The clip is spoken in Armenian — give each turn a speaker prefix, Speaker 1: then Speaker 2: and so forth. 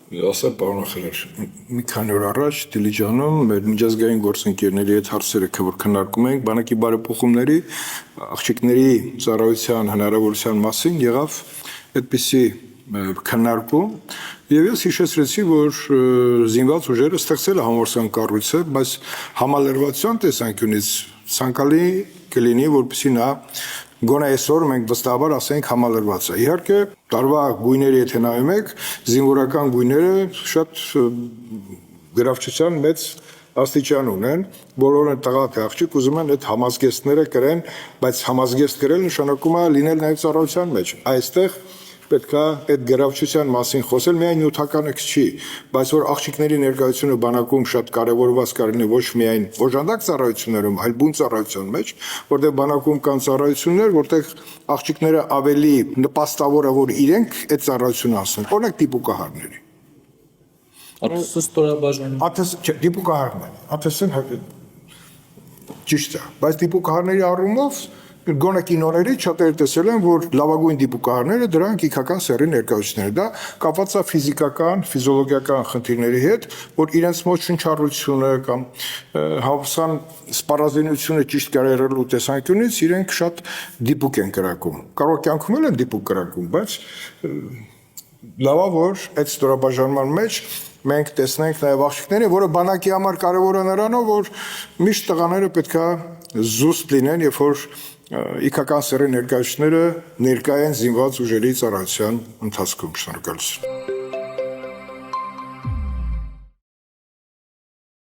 Speaker 1: Ասա պարոն Ախելյար, մի քանի օր առաջ Դիլիջանում մեր միջազգային գործընկերների հետ հարցերը որ քննարկում ենք բանակի բարեփոխումների աղջիկների ծառայության հնարավորության մասին եղավ այդպիսի քննարկում եւ ես հիշեցրեցի որ զինված ուժերը ստեղծել է համալսարան կառույցը բայց համալրվածության տեսանկյունից ցանկալի կլինի որպեսզի նա Գոնե այսօր մենք վստահաբար ասենք համալրված է։ Իհարկե, տարվա գույները եթե նայում եք, զինվորական գույները շատ գրավչության մեծ աստիճան ունեն, բոլորը տղա թե աղջիկ ուզում են այդ համազգեստները կրեն, բայց համազգեստ կրել նշանակում է լինել նաև ծառայության մեջ։ Այստեղ պետք է այդ գրավչության մասին խոսել միայն նյութականը չի, բայց որ աղջիկների ներկայությունը բանակում շատ կարևորված կլինի ոչ միայն օժանդակ ծառայություններում, այլ բուն ծառայության մեջ, որտեղ բանակում կան ծառայություններ, որտեղ աղջիկները ավելի նպաստավոր է, որ իրենք այդ ծառայությունը անցնեն, օրինակ դիպուկահարների։ Դիպուկահարները, աթեսեն ճիշտ է, բայց դիպուկահարների առումով Գոնե կինոների շատերը տեսել են, որ լավագույն դիպուկահարները դրանք իքական սեռի ներկայացուցիչներ դա կապված է ֆիզիկական, ֆիզիոլոգիական խնդիրների հետ, որ իրենց մոտ շնչառությունը կամ հավասան սպառազինությունը ճիշտ կարողելու տեսանկյունից իրենք շատ դիպուկ են կրակում։ Կարող կյանքում էլ են դիպուկ կրակում, բայց լավ է որ այդ ստորաբաժանման մեջ մենք տեսնենք նաև աղջիկները, որը բանակի համար կարևոր է նրանով, որ միշտ տղաները պետք է զուսպ լինեն, երբ որ իքական սեռի ներկայացուցիչները ներկայ են զինված ուժերի ծառայության ընթացքում։ Շնորհակալություն։